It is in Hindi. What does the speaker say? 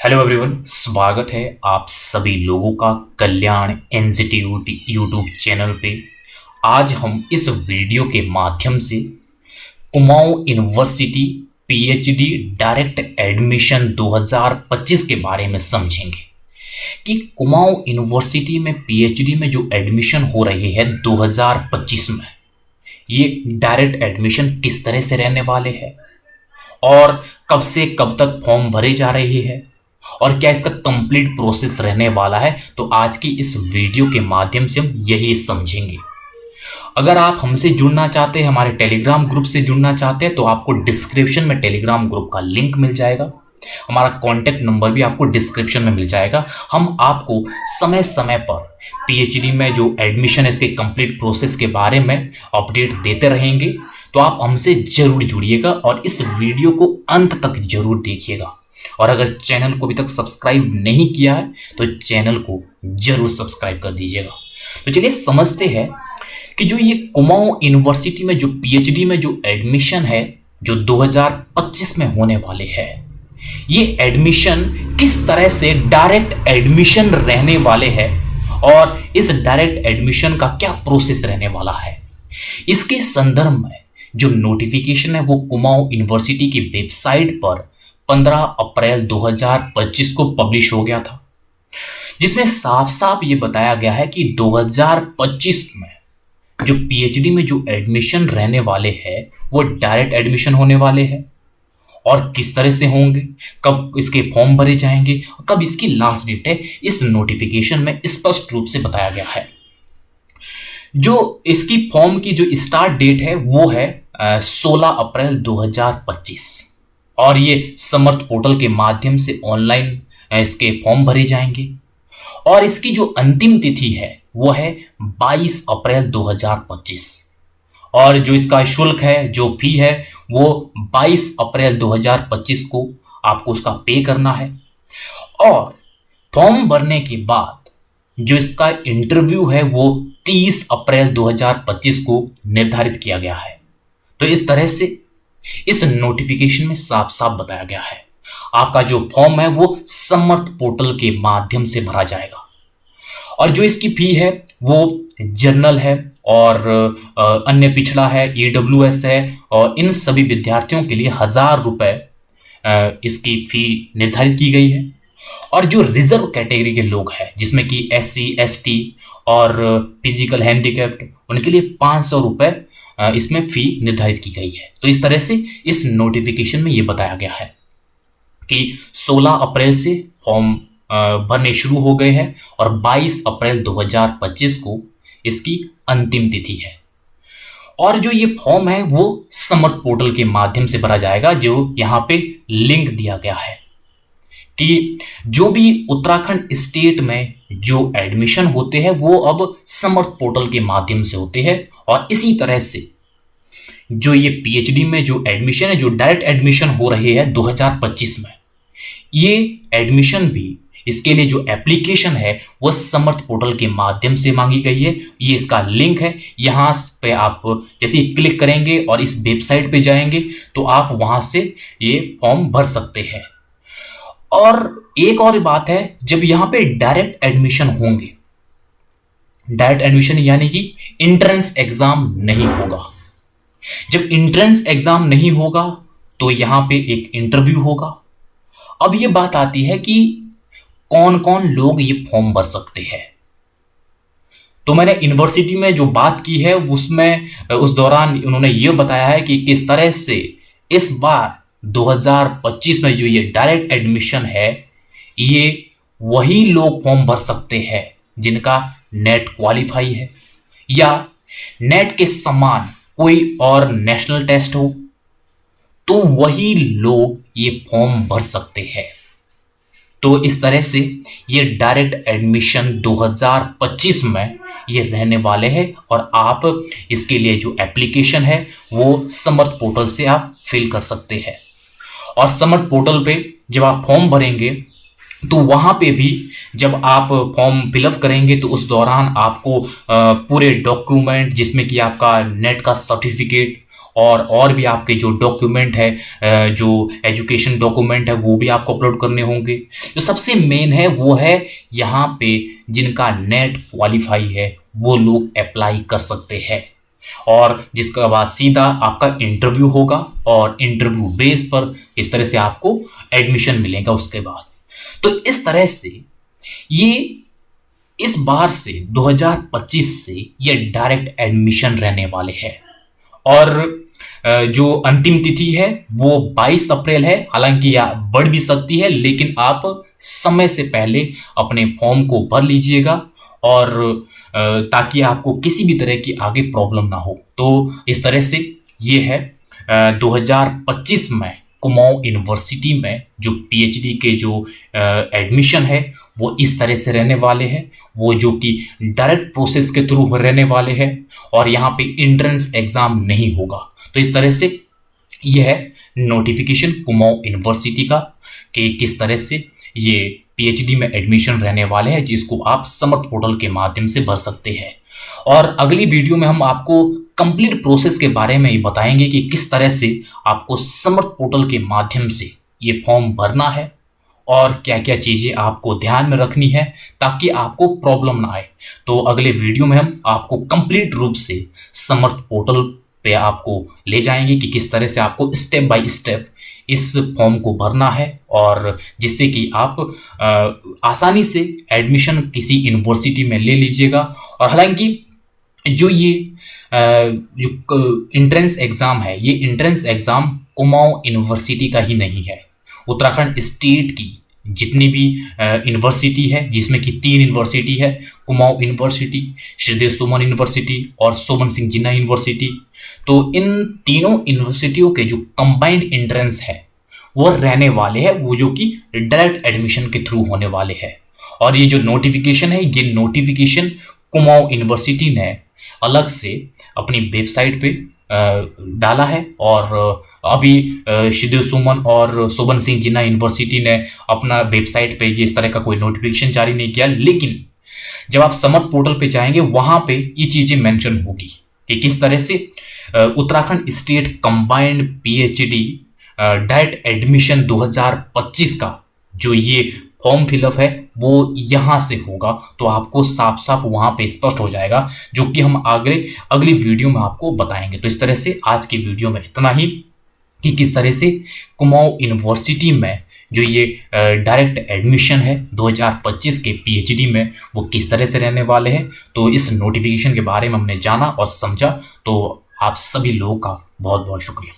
हेलो एवरीवन, स्वागत है आप सभी लोगों का कल्याण इंस्टीट्यूट यूट्यूब चैनल पे। आज हम इस वीडियो के माध्यम से Kumaon university PhD direct admission 2025 के बारे में समझेंगे कि कुमाऊं यूनिवर्सिटी में पीएचडी में जो एडमिशन हो रही है 2025 में, ये डायरेक्ट एडमिशन किस तरह से रहने वाले हैं और कब से कब तक फॉर्म भरे जा रहे हैं और क्या इसका कंप्लीट प्रोसेस रहने वाला है। तो आज की इस वीडियो के माध्यम से हम यही समझेंगे। अगर आप हमसे जुड़ना चाहते हैं, हमारे टेलीग्राम ग्रुप से जुड़ना चाहते हैं, तो आपको डिस्क्रिप्शन में टेलीग्राम ग्रुप का लिंक मिल जाएगा। हमारा कॉन्टैक्ट नंबर भी आपको डिस्क्रिप्शन में मिल जाएगा। हम आपको समय समय पर पीएचडी में जो एडमिशन है इसके कंप्लीट प्रोसेस के बारे में अपडेट देते रहेंगे। तो आप हमसे जरूर जुड़िएगा और इस वीडियो को अंत तक जरूर देखिएगा। और अगर चैनल को अभी तक सब्सक्राइब नहीं किया है तो चैनल को जरूर सब्सक्राइब कर दीजिएगा। तो चलिए समझते हैं कि जो ये कुमाऊं यूनिवर्सिटी में जो पीएचडी में जो एडमिशन है जो 2025 में होने वाले हैं, ये एडमिशन किस तरह से डायरेक्ट एडमिशन रहने वाले हैं और इस डायरेक्ट एडमिशन का क्या प्रोसेस रहने वाला है, इसके संदर्भ में जो नोटिफिकेशन है वो कुमाऊं यूनिवर्सिटी की वेबसाइट पर 15 अप्रैल 2025 को पब्लिश हो गया था, जिसमें साफ साफ ये बताया गया है कि 2025 में जो पीएचडी में जो एडमिशन रहने वाले हैं वो डायरेक्ट एडमिशन होने वाले हैं। और किस तरह से होंगे, कब इसके फॉर्म भरे जाएंगे, कब इसकी लास्ट डेट है, इस नोटिफिकेशन में स्पष्ट रूप से बताया गया है। जो इसकी फॉर्म की जो स्टार्ट डेट है वो है 16 अप्रैल 2025 और ये समर्थ पोर्टल के माध्यम से ऑनलाइन इसके फॉर्म भरे जाएंगे। और इसकी जो अंतिम तिथि है वो है 22 अप्रैल 2025 और जो इसका शुल्क है, जो फी है, वो 22 अप्रैल 2025 को आपको उसका पे करना है। और फॉर्म भरने के बाद जो इसका इंटरव्यू है वो 30 अप्रैल 2025 को निर्धारित किया गया है। तो इस तरह से इस नोटिफिकेशन में साफ साफ बताया गया है आपका जो फॉर्म है वो समर्थ पोर्टल के माध्यम से भरा जाएगा। और जो इसकी फी है वो जनरल है और अन्य पिछड़ा है, ईडब्ल्यूएस है और इन सभी विद्यार्थियों के लिए 1000 रुपए इसकी फी निर्धारित की गई है। और जो रिजर्व कैटेगरी के लोग हैं जिसमें कि एससी, एसटी और फिजिकल हैंडीकैप्ड, उनके लिए 500 रुपए इसमें फी निर्धारित की गई है। तो इस तरह से इस नोटिफिकेशन में यह बताया गया है कि 16 अप्रैल से फॉर्म भरने शुरू हो गए हैं और 22 अप्रैल 2025 को इसकी अंतिम तिथि है। और जो ये फॉर्म है वो समर्थ पोर्टल के माध्यम से भरा जाएगा, जो यहाँ पे लिंक दिया गया है कि जो भी उत्तराखंड स्टेट में जो एडमिशन होते हैं वो अब समर्थ पोर्टल के माध्यम से होते हैं। और इसी तरह से जो ये पीएचडी में जो एडमिशन है, जो डायरेक्ट एडमिशन हो रहे हैं 2025 में, ये एडमिशन भी इसके लिए जो एप्लीकेशन है वो समर्थ पोर्टल के माध्यम से मांगी गई है। ये इसका लिंक है, यहाँ पे आप जैसे ही क्लिक करेंगे और इस वेबसाइट पे जाएंगे तो आप वहां से ये फॉर्म भर सकते हैं। और एक और बात है, जब यहाँ पे डायरेक्ट एडमिशन होंगे, डायरेक्ट एडमिशन यानी कि एंट्रेंस एग्जाम नहीं होगा। जब एंट्रेंस एग्जाम नहीं होगा तो यहां पे एक इंटरव्यू होगा। अब ये बात आती है कि कौन कौन लोग ये फॉर्म भर सकते हैं। तो मैंने यूनिवर्सिटी में जो बात की है उसमें उस दौरान उन्होंने ये बताया है कि किस तरह से इस बार 2025 में जो ये डायरेक्ट एडमिशन है ये वही लोग फॉर्म भर सकते हैं जिनका नेट क्वालिफाई है या नेट के समान कोई और नेशनल टेस्ट हो, तो वही लोग ये फॉर्म भर सकते हैं। तो इस तरह से ये डायरेक्ट एडमिशन 2025 में ये रहने वाले हैं। और आप इसके लिए जो एप्लीकेशन है वो समर्थ पोर्टल से आप फिल कर सकते हैं। और समर्थ पोर्टल पे जब आप फॉर्म भरेंगे तो वहाँ पे भी जब आप फॉर्म फिलअप करेंगे तो उस दौरान आपको पूरे डॉक्यूमेंट जिसमें कि आपका नेट का सर्टिफिकेट और भी आपके जो डॉक्यूमेंट है, जो एजुकेशन डॉक्यूमेंट है वो भी आपको अपलोड करने होंगे। जो सबसे मेन है वो है यहाँ पे जिनका नेट क्वालिफाई है वो लोग अप्लाई कर सकते हैं, और जिसका बाद सीधा आपका इंटरव्यू होगा और इंटरव्यू बेस पर इस तरह से आपको एडमिशन मिलेगा उसके बाद। तो इस तरह से ये इस बार से 2025 से ये डायरेक्ट एडमिशन रहने वाले हैं। और जो अंतिम तिथि है वो 22 अप्रैल है। हालांकि यह बढ़ भी सकती है, लेकिन आप समय से पहले अपने फॉर्म को भर लीजिएगा, और ताकि आपको किसी भी तरह की आगे प्रॉब्लम ना हो। तो इस तरह से ये है 2025 में कुमाऊं यूनिवर्सिटी में जो पीएचडी के जो एडमिशन है वो इस तरह से रहने वाले हैं, वो जो कि डायरेक्ट प्रोसेस के थ्रू रहने वाले हैं, और यहाँ पे एंट्रेंस एग्जाम नहीं होगा। तो इस तरह से यह है नोटिफिकेशन कुमाऊं यूनिवर्सिटी का कि किस तरह से ये पीएचडी में एडमिशन रहने वाले हैं, जिसको आप समर्थ पोर्टल के माध्यम से भर सकते हैं। और अगली वीडियो में हम आपको कंप्लीट प्रोसेस के बारे में ही बताएंगे कि किस तरह से आपको समर्थ पोर्टल के माध्यम से ये फॉर्म भरना है और क्या क्या चीज़ें आपको ध्यान में रखनी है ताकि आपको प्रॉब्लम ना आए। तो अगले वीडियो में हम आपको कंप्लीट रूप से समर्थ पोर्टल पे आपको ले जाएंगे कि किस तरह से आपको स्टेप बाय स्टेप इस फॉर्म को भरना है, और जिससे कि आप आसानी से एडमिशन किसी यूनिवर्सिटी में ले लीजिएगा। और हालांकि जो ये जो एंट्रेंस एग्ज़ाम है, ये एंट्रेंस एग्ज़ाम कुमाऊं यूनिवर्सिटी का ही नहीं है, उत्तराखंड स्टेट की जितनी भी यूनिवर्सिटी है, जिसमें कि 3 यूनिवर्सिटी है, कुमाऊं यूनिवर्सिटी, श्रीदेव सुमन यूनिवर्सिटी और सोमन सिंह जिन्ना यूनिवर्सिटी। तो इन तीनों यूनिवर्सिटियों के जो कंबाइंड एंट्रेंस है वो रहने वाले हैं, वो जो कि डायरेक्ट एडमिशन के थ्रू होने वाले हैं। और ये जो नोटिफिकेशन है, ये नोटिफिकेशन कुमाऊं यूनिवर्सिटी ने अलग से अपनी वेबसाइट पे डाला है, और अभी श्रीदेव सुमन और सोबन सिंह जिन्ना यूनिवर्सिटी ने अपना वेबसाइट पे ये इस तरह का कोई नोटिफिकेशन जारी नहीं किया। लेकिन जब आप समर्थ पोर्टल पे जाएंगे वहां पे ये चीजें मेंशन होगी कि किस तरह से Uttarakhand state combined PhD direct admission 2025 का जो ये फॉर्म फिलअप है वो यहाँ से होगा। तो आपको साफ साफ वहाँ पे स्पष्ट हो जाएगा, जो कि हम आगे अगली वीडियो में आपको बताएंगे। तो इस तरह से आज की वीडियो में इतना ही कि किस तरह से कुमाऊं यूनिवर्सिटी में जो ये डायरेक्ट एडमिशन है 2025 के पीएचडी में वो किस तरह से रहने वाले हैं। तो इस नोटिफिकेशन के बारे में हमने जाना और समझा। तो आप सभी लोगों का बहुत बहुत शुक्रिया।